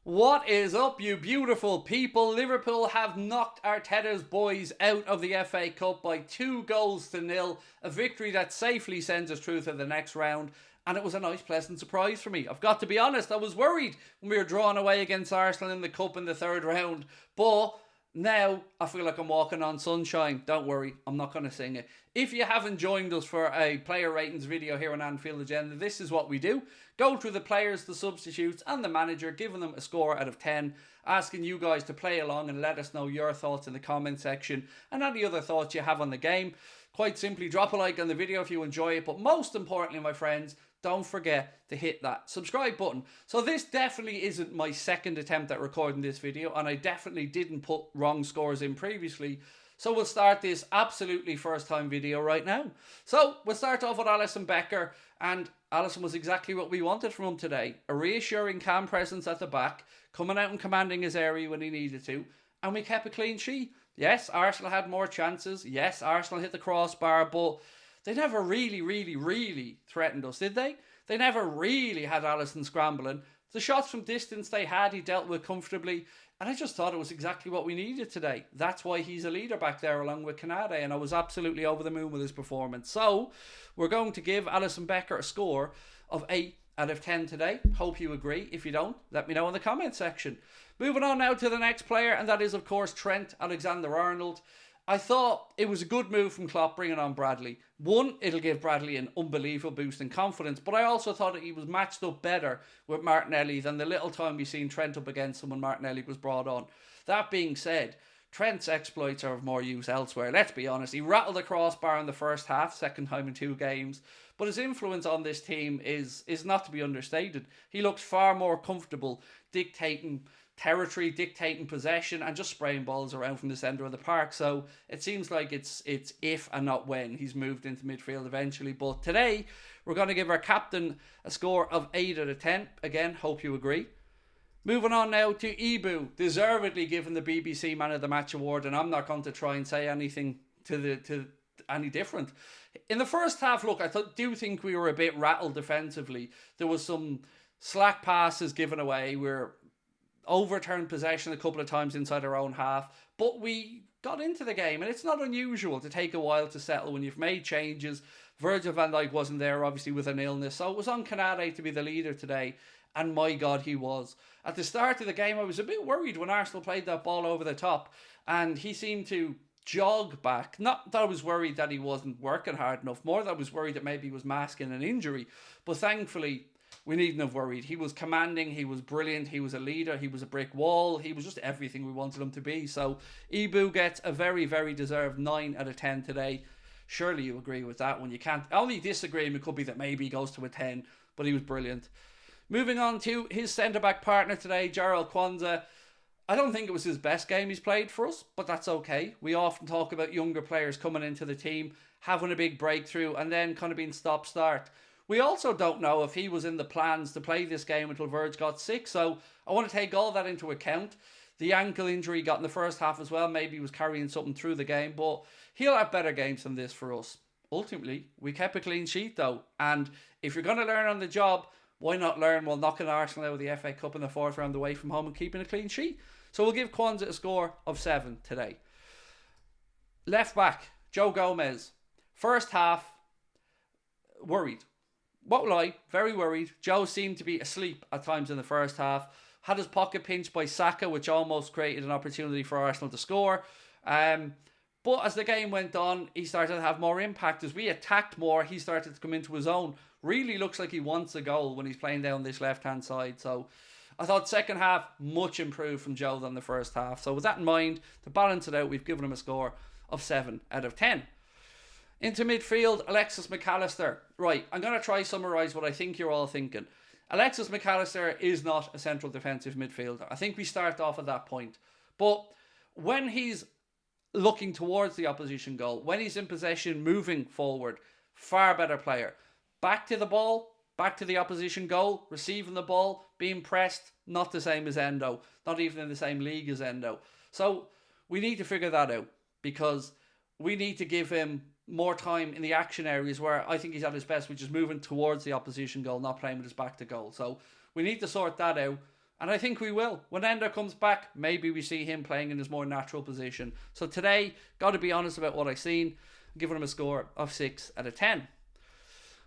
What is up, you beautiful people? Liverpool have knocked Arteta's boys out of the FA Cup by 2-0, a victory that safely sends us through to the next round, and it was a nice, pleasant surprise for me. I've got to be honest, I was worried when we were drawn away against Arsenal in the Cup in the third round, but now I feel like I'm walking on sunshine. Don't worry, I'm not going to sing it. If you haven't joined us for a player ratings video here on Anfield Agenda, this is what we do. Go through the players, the substitutes and the manager, giving them a score out of 10, asking you guys to play along and let us know your thoughts in the comment section and any other thoughts you have on the game. Quite simply, drop a like on the video if you enjoy it, but most importantly, my friends, don't forget to hit that subscribe button. So this definitely isn't my second attempt at recording this video, and I definitely didn't put wrong scores in previously. So we'll start this absolutely first time video right now. So we'll start off with Allison Becker, and Allison was exactly what we wanted from him today. A reassuring calm presence at the back, coming out and commanding his area when he needed to, and we kept a clean sheet. Yes, Arsenal had more chances. Yes, Arsenal hit the crossbar, but they never really threatened us, did they? They never really had Allison scrambling. The shots from distance they had, he dealt with comfortably. And I just thought it was exactly what we needed today. That's why he's a leader back there along with KONATE. And I was absolutely over the moon with his performance. So, we're going to give Allison Becker a score of 8 out of 10 today. Hope you agree. If you don't, let me know in the comment section. Moving on now to the next player. And that is, of course, Trent AlexanderArnold. I thought it was a good move from Klopp bringing on Bradley. One, it'll give Bradley an unbelievable boost in confidence, but I also thought that he was matched up better with Martinelli than the little time we've seen Trent up against him when Martinelli was brought on. That being said, Trent's exploits are of more use elsewhere. Let's be honest, he rattled the crossbar in the first half, second time in 2 games, but his influence on this team is not to be understated. He looks far more comfortable dictating territory, dictating possession and just spraying balls around from the centre of the park. So it seems like it's if and not when he's moved into midfield eventually. But today we're going to give our captain a score of 8 out of 10. Again, hope you agree. Moving on now to Ibu, deservedly given the BBC Man of the Match award, and I'm not going to try and say anything to any different. In the first half, look, I do think we were a bit rattled defensively. There was some slack passes given away. We're overturned possession a couple of times inside our own half, but we got into the game, and it's not unusual to take a while to settle when you've made changes. Virgil van Dijk wasn't there, obviously, with an illness, so it was on KONATE to be the leader today, and my God, he was. At the start of the game, I was a bit worried when Arsenal played that ball over the top, and he seemed to jog back. Not that I was worried that he wasn't working hard enough, more that I was worried that maybe he was masking an injury, but thankfully we needn't have worried. He was commanding, he was brilliant, he was a leader, he was a brick wall, he was just everything we wanted him to be. So Ibu gets a very deserved 9 out of 10 today. Surely you agree with that one. You can't. Only disagreement could be that maybe he goes to a 10, but he was brilliant. Moving on to his centre-back partner today, Jarell Quansah. I don't think it was his best game he's played for us, but that's okay. We often talk about younger players coming into the team, having a big breakthrough, and then kind of being stop-start. We also don't know if he was in the plans to play this game until Virg got sick, so I want to take all that into account. The ankle injury he got in the first half as well, maybe he was carrying something through the game, but he'll have better games than this for us. Ultimately, we kept a clean sheet though, and if you're going to learn on the job, why not learn while knocking Arsenal out of the FA Cup in the 4th round away from home and keeping a clean sheet? So we'll give Quansah a score of 7 today. Left back, Joe Gomez. First half, worried. Won't lie, very worried. Joe seemed to be asleep at times in the first half. Had his pocket pinched by Saka, which almost created an opportunity for Arsenal to score. But as the game went on, he started to have more impact. As we attacked more, he started to come into his own. Really looks like he wants a goal when he's playing down this left-hand side. So I thought second half, much improved from Joe than the first half. So with that in mind, to balance it out, we've given him a score of 7 out of 10. Into midfield, Alexis McAllister. Right, I'm going to try summarise what I think you're all thinking. Alexis McAllister is not a central defensive midfielder. I think we start off at that point. But when he's looking towards the opposition goal, when he's in possession, moving forward, far better player. Back to the ball, back to the opposition goal, receiving the ball, being pressed, not the same as Endo. Not even in the same league as Endo. So we need to figure that out, because we need to give him more time in the action areas where I think he's at his best, which is moving towards the opposition goal, not playing with his back to goal. So we need to sort that out, And I think we will. When Endo comes back, maybe we see him playing in his more natural position. So today, got to be honest about what I've seen. I'm giving him a score of 6 out of 10.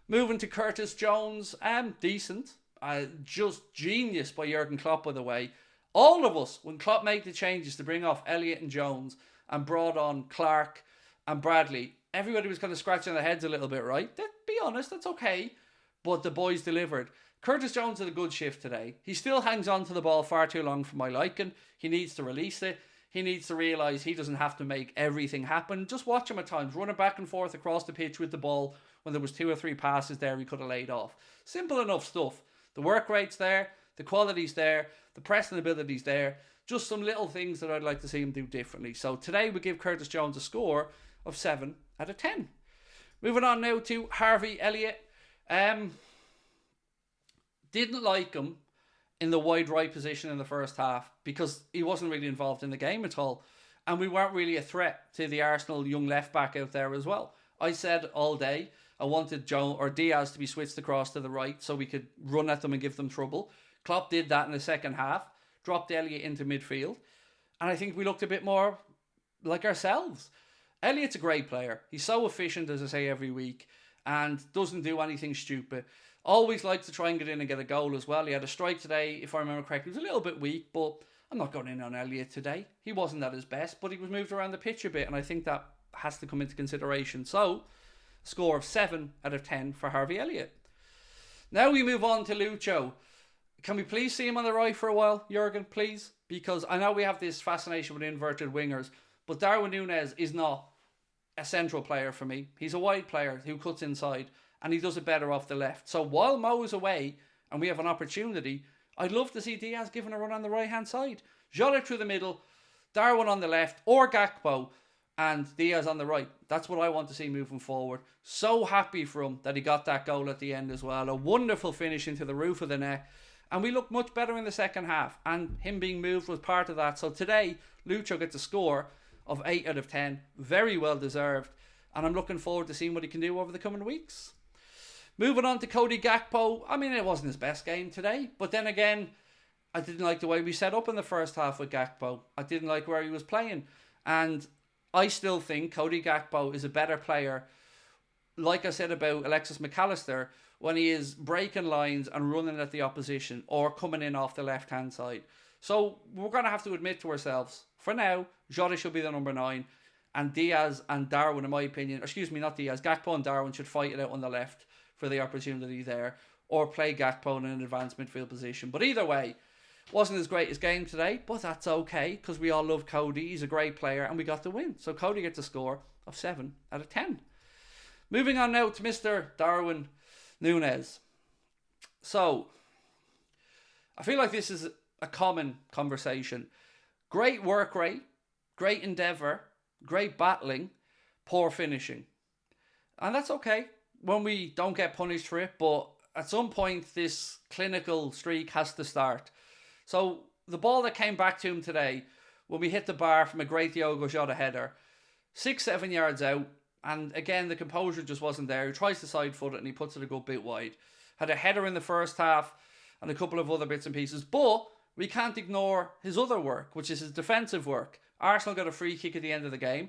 Moving to Curtis Jones, decent. Just genius by Jurgen Klopp, by the way. All of us, when Klopp made the changes to bring off Elliott and Jones and brought on Clark and Bradley, everybody was kind of scratching their heads a little bit, right? Be honest, that's okay. But the boys delivered. Curtis Jones had a good shift today. He still hangs on to the ball far too long for my liking. He needs to release it. He needs to realise he doesn't have to make everything happen. Just watch him at times, running back and forth across the pitch with the ball when there was 2 or 3 passes there he could have laid off. Simple enough stuff. The work rate's there, the quality's there, the pressing ability's there. Just some little things that I'd like to see him do differently. So today we give Curtis Jones a score of 7 out of 10. Moving on now to Harvey Elliott. Didn't like him in the wide right position in the first half because he wasn't really involved in the game at all. And we weren't really a threat to the Arsenal young left back out there as well. I said all day I wanted DIAZ to be switched across to the right so we could run at them and give them trouble. Klopp did that in the second half, dropped Elliott into midfield. And I think we looked a bit more like ourselves. Elliott's a great player. He's so efficient, as I say every week, and doesn't do anything stupid. Always likes to try and get in and get a goal as well. He had a strike today, if I remember correctly. He was a little bit weak, but I'm not going in on Elliott today. He wasn't at his best, but he was moved around the pitch a bit, and I think that has to come into consideration. So, score of 7 out of 10 for Harvey Elliott. Now we move on to Lucho. Can we please see him on the right for a while, Jurgen, please? Because I know we have this fascination with inverted wingers, but Darwin Núñez is not a central player for me. He's a wide player who cuts inside, and he does it better off the left. So while Mo is away and we have an opportunity, I'd love to see DIAZ given a run on the right-hand side. Jota through the middle, Darwin on the left, or Gakpo, and DIAZ on the right. That's what I want to see moving forward. So happy for him that he got that goal at the end as well. A wonderful finish into the roof of the net. And we looked much better in the second half. And him being moved was part of that. So today, Lucho gets a score of 8 out of 10. Very well deserved. And I'm looking forward to seeing what he can do over the coming weeks. Moving on to Cody Gakpo. I mean, it wasn't his best game today. But then again, I didn't like the way we set up in the first half with Gakpo. I didn't like where he was playing. And I still think Cody Gakpo is a better player, like I said about Alexis McAllister, when he is breaking lines and running at the opposition or coming in off the left-hand side. So we're going to have to admit to ourselves, for now, Jota should be the number 9. And DIAZ and Darwin, in my opinion, not DIAZ, Gakpo and Darwin should fight it out on the left for the opportunity there, or play Gakpo in an advanced midfield position. But either way, wasn't as great as game today, but that's okay, because we all love Cody. He's a great player, and we got the win. So Cody gets a score of 7 out of 10. Moving on now to Mr. Darwin Núñez. So, I feel like this is a common conversation. Great work rate, great endeavour, great battling, poor finishing. And that's okay when we don't get punished for it, but at some point this clinical streak has to start. So the ball that came back to him today, when we hit the bar from a great Diogo Jota header, 6-7 yards out, and again the composure just wasn't there. He tries to side foot it and he puts it a good bit wide. Had a header in the first half and a couple of other bits and pieces, but we can't ignore his other work, which is his defensive work. Arsenal got a free kick at the end of the game,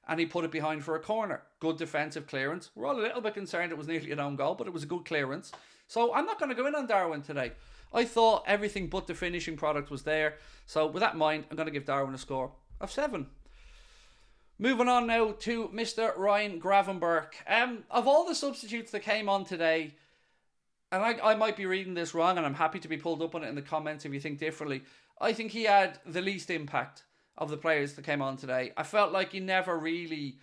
and he put it behind for a corner. Good defensive clearance. We're all a little bit concerned it was nearly an own goal, but it was a good clearance. So I'm not going to go in on Darwin today. I thought everything but the finishing product was there. So with that in mind, I'm going to give Darwin a score of 7. Moving on now to Mr. Ryan Gravenberch. Of all the substitutes that came on today, and I might be reading this wrong, and I'm happy to be pulled up on it in the comments if you think differently. I think he had the least impact of the players that came on today. I felt like he never really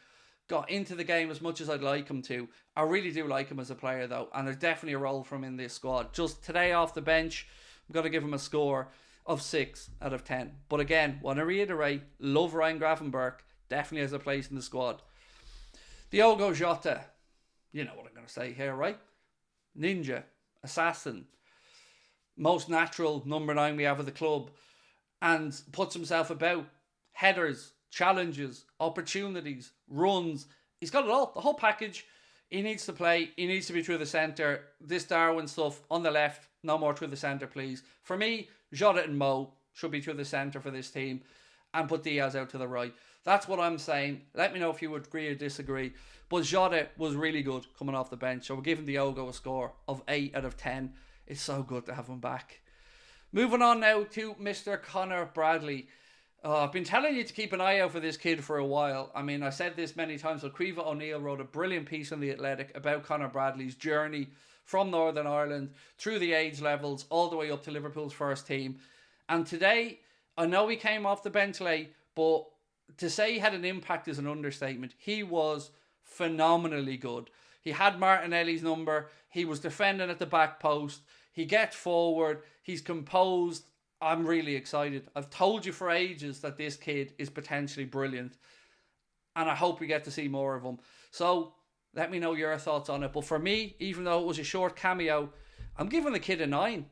got into the game as much as I'd like him to. I really do like him as a player though, and there's definitely a role for him in this squad. Just today off the bench, I'm going to give him a score of 6 out of 10. But again, want to reiterate, love Ryan Gravenberch, definitely has a place in the squad. Diogo Jota, you know what I'm going to say here, right? Ninja, assassin, most natural number 9 we have at the club, and puts himself about. Headers, challenges, opportunities, runs. He's got it all, the whole package. He needs to play. He needs to be through the centre. This Darwin stuff on the left, no more through the centre, please. For me, Jota and Mo should be through the centre for this team and put DIAZ out to the right. That's what I'm saying. Let me know if you would agree or disagree. But Jota was really good coming off the bench. So we're giving Diogo a score of 8 out of 10. It's so good to have him back. Moving on now to Mr. Conor Bradley. I've been telling you to keep an eye out for this kid for a while. I mean, I said this many times, but Caoimhe O'Neill wrote a brilliant piece on The Athletic about Conor Bradley's journey from Northern Ireland through the age levels all the way up to Liverpool's first team. And today, I know he came off the bench late, but to say he had an impact is an understatement. He was phenomenally good. He had Martinelli's number. He was defending at the back post. He gets forward. He's composed. I'm really excited. I've told you for ages that this kid is potentially brilliant. And I hope we get to see more of him. So, let me know your thoughts on it. But for me, even though it was a short cameo, I'm giving the kid a 9.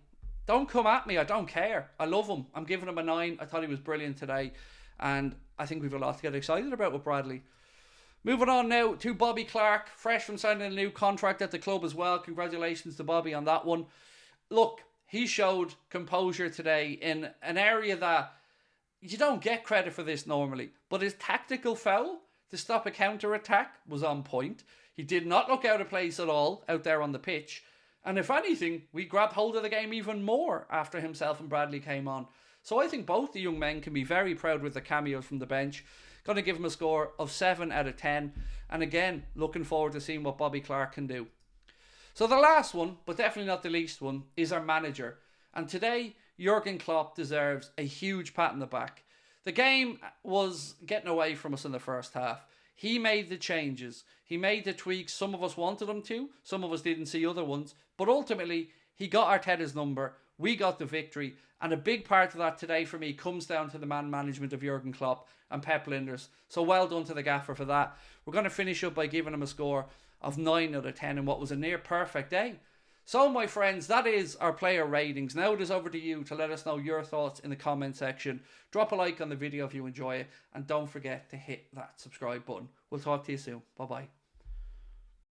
Don't come at me. I don't care. I love him. I'm giving him a 9. I thought he was brilliant today. And I think we've a lot to get excited about with Bradley. Moving on now to Bobby Clark. Fresh from signing a new contract at the club as well. Congratulations to Bobby on that one. Look, he showed composure today in an area that you don't get credit for this normally. But his tactical foul to stop a counter-attack was on point. He did not look out of place at all out there on the pitch. And if anything, we grabbed hold of the game even more after himself and Bradley came on. So I think both the young men can be very proud with the cameos from the bench. Going to give him a score of 7 out of 10. And again, looking forward to seeing what Bobby Clark can do. So the last one, but definitely not the least one, is our manager. And today, Jurgen Klopp deserves a huge pat on the back. The game was getting away from us in the first half. He made the changes. He made the tweaks. Some of us wanted him to. Some of us didn't see other ones. But ultimately, he got Arteta's number. We got the victory. And a big part of that today for me comes down to the man management of Jurgen Klopp and Pep Linders. So well done to the gaffer for that. We're going to finish up by giving him a score of 9 out of 10 in what was a near perfect day. So my friends, that is our player ratings. Now it is over to you to let us know your thoughts in the comment section. Drop a like on the video if you enjoy it. And don't forget to hit that subscribe button. We'll talk to you soon. Bye bye.